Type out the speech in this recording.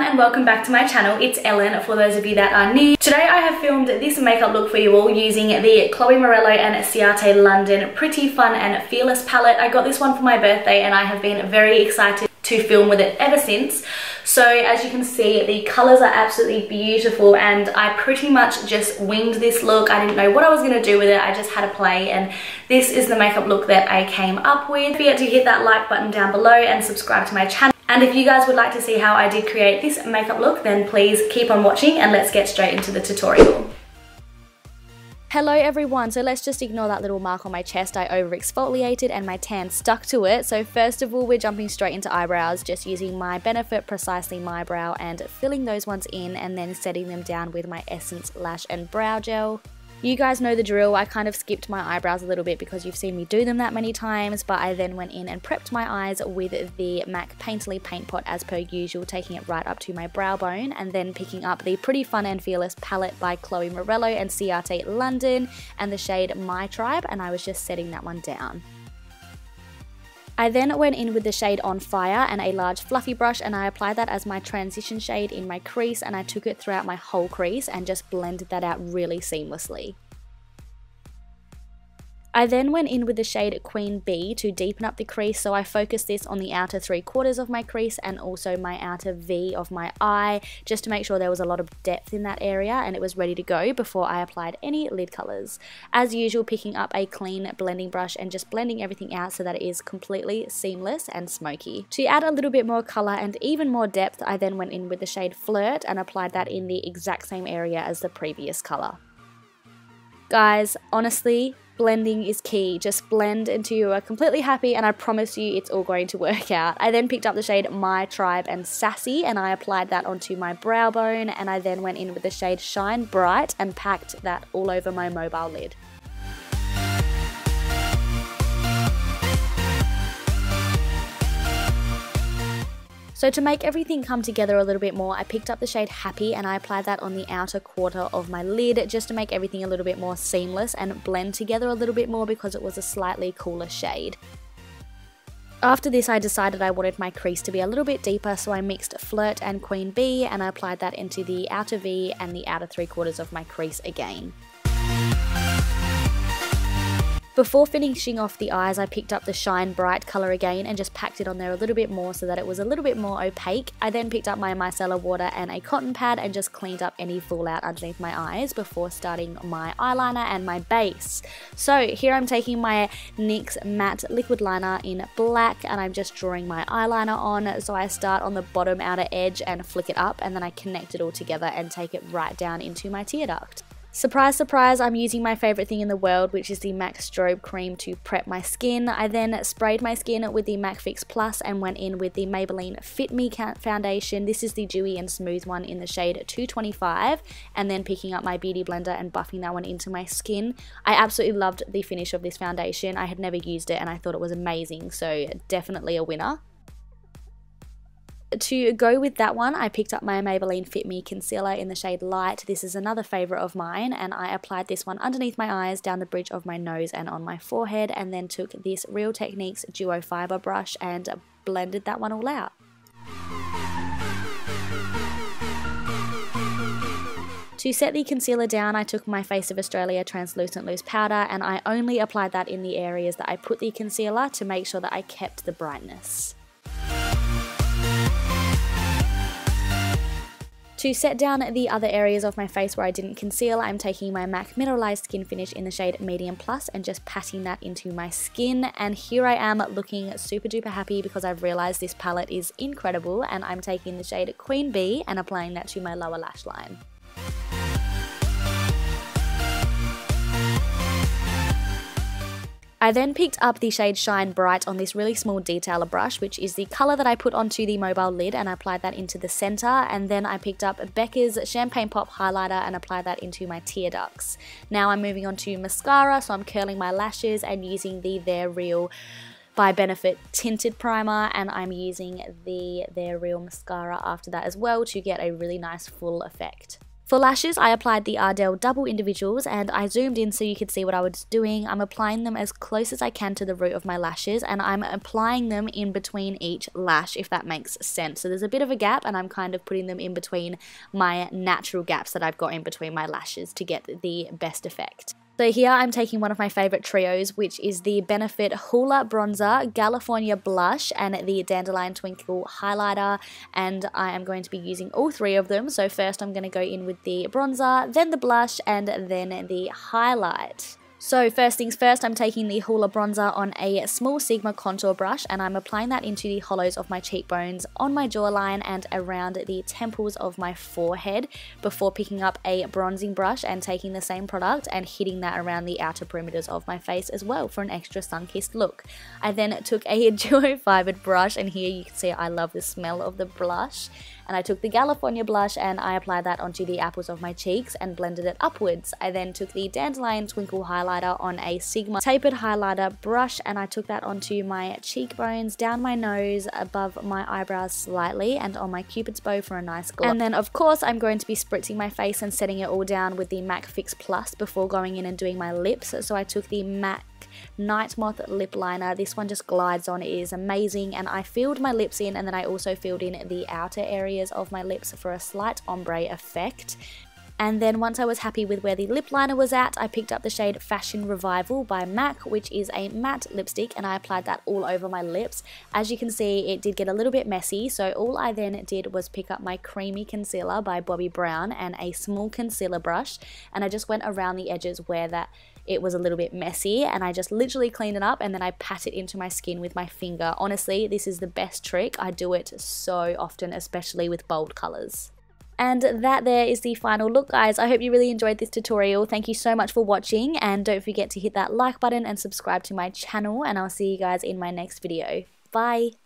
and welcome back to my channel. It's Ellen for those of you that are new. Today I have filmed this makeup look for you all using the Chloe Morello and Ciate London Pretty Fun and Fearless palette. I got this one for my birthday and I have been very excited to film with it ever since. So as you can see, the colors are absolutely beautiful and I pretty much just winged this look. I didn't know what I was going to do with it. I just had a play and this is the makeup look that I came up with. Don't forget to hit that like button down below and subscribe to my channel. And if you guys would like to see how I did create this makeup look, then please keep on watching and let's get straight into the tutorial. Hello everyone, so let's just ignore that little mark on my chest. I over exfoliated and my tan stuck to it. So first of all, we're jumping straight into eyebrows, just using my Benefit Precisely My Brow and filling those ones in and then setting them down with my Essence Lash and Brow Gel. You guys know the drill. I kind of skipped my eyebrows a little bit because you've seen me do them that many times, but I then went in and prepped my eyes with the MAC Painterly Paint Pot as per usual, taking it right up to my brow bone and then picking up the Pretty Fun and Fearless palette by Chloe Morello and Ciate London and the shade My Tribe, and I was just setting that one down. I then went in with the shade On Fire and a large fluffy brush and I applied that as my transition shade in my crease and I took it throughout my whole crease and just blended that out really seamlessly. I then went in with the shade Queen Bee to deepen up the crease, so I focused this on the outer 3/4 of my crease and also my outer V of my eye, just to make sure there was a lot of depth in that area and it was ready to go before I applied any lid colours. As usual, picking up a clean blending brush and just blending everything out so that it is completely seamless and smoky. To add a little bit more colour and even more depth, I then went in with the shade Flirt and applied that in the exact same area as the previous colour. Guys, honestly, blending is key. Just blend until you are completely happy and I promise you it's all going to work out. I then picked up the shade My Tribe and Sassy and I applied that onto my brow bone and I then went in with the shade Shine Bright and packed that all over my mobile lid. So to make everything come together a little bit more, I picked up the shade Happy and I applied that on the outer quarter of my lid just to make everything a little bit more seamless and blend together a little bit more because it was a slightly cooler shade. After this, I decided I wanted my crease to be a little bit deeper, so I mixed Flirt and Queen Bee and I applied that into the outer V and the outer 3/4 of my crease again. Before finishing off the eyes, I picked up the Shine Bright colour again and just packed it on there a little bit more so that it was a little bit more opaque. I then picked up my micellar water and a cotton pad and just cleaned up any fallout underneath my eyes before starting my eyeliner and my base. So here I'm taking my NYX matte liquid liner in black and I'm just drawing my eyeliner on. So I start on the bottom outer edge and flick it up and then I connect it all together and take it right down into my tear duct. Surprise, surprise, I'm using my favourite thing in the world, which is the MAC Strobe Cream to prep my skin. I then sprayed my skin with the MAC Fix Plus and went in with the Maybelline Fit Me foundation. This is the dewy and smooth one in the shade 225, and then picking up my beauty blender and buffing that one into my skin. I absolutely loved the finish of this foundation. I had never used it and I thought it was amazing, so definitely a winner. To go with that one, I picked up my Maybelline Fit Me concealer in the shade Light. This is another favourite of mine and I applied this one underneath my eyes, down the bridge of my nose and on my forehead, and then took this Real Techniques Duo Fibre brush and blended that one all out. To set the concealer down, I took my Face of Australia Translucent Loose Powder and I only applied that in the areas that I put the concealer to make sure that I kept the brightness. To set down the other areas of my face where I didn't conceal, I'm taking my MAC Mineralised Skin Finish in the shade Medium Plus and just patting that into my skin. And here I am looking super duper happy because I've realised this palette is incredible and I'm taking the shade Queen Bee and applying that to my lower lash line. I then picked up the shade Shine Bright on this really small detailer brush, which is the colour that I put onto the mobile lid, and I applied that into the centre, and then I picked up Becca's Champagne Pop highlighter and applied that into my tear ducts. Now I'm moving on to mascara, so I'm curling my lashes and using the They're Real by Benefit Tinted Primer, and I'm using the They're Real mascara after that as well to get a really nice full effect. For lashes, I applied the Ardell Double individuals, and I zoomed in so you could see what I was doing. I'm applying them as close as I can to the root of my lashes, and I'm applying them in between each lash, if that makes sense. So there's a bit of a gap, and I'm kind of putting them in between my natural gaps that I've got in between my lashes to get the best effect. So here I'm taking one of my favourite trios, which is the Benefit Hoola Bronzer, Galifornia Blush, and the Dandelion Twinkle Highlighter, and I am going to be using all three of them. So first I'm going to go in with the bronzer, then the blush, and then the highlight. So first things first, I'm taking the Hoola bronzer on a small Sigma contour brush, and I'm applying that into the hollows of my cheekbones, on my jawline, and around the temples of my forehead before picking up a bronzing brush and taking the same product and hitting that around the outer perimeters of my face as well for an extra sun-kissed look. I then took a duo fibered brush, and here you can see I love the smell of the blush. And I took the Galifornia blush and I applied that onto the apples of my cheeks and blended it upwards. I then took the Dandelion Twinkle highlighter on a Sigma tapered highlighter brush, and I took that onto my cheekbones, down my nose, above my eyebrows slightly, and on my cupid's bow for a nice glow. And then of course I'm going to be spritzing my face and setting it all down with the MAC Fix Plus before going in and doing my lips. So I took the MAC Nightmoth lip liner. This one just glides on, it is amazing, and I filled my lips in, and then I also filled in the outer areas of my lips for a slight ombre effect. And then once I was happy with where the lip liner was at, I picked up the shade Fashion Revival by MAC, which is a matte lipstick, and I applied that all over my lips. As you can see, it did get a little bit messy, so all I then did was pick up my Creamy Concealer by Bobbi Brown and a small concealer brush, and I just went around the edges where it was a little bit messy, and I just literally cleaned it up, and then I pat it into my skin with my finger. Honestly, this is the best trick. I do it so often, especially with bold colours. And that there is the final look, guys. I hope you really enjoyed this tutorial. Thank you so much for watching, and don't forget to hit that like button and subscribe to my channel, and I'll see you guys in my next video. Bye!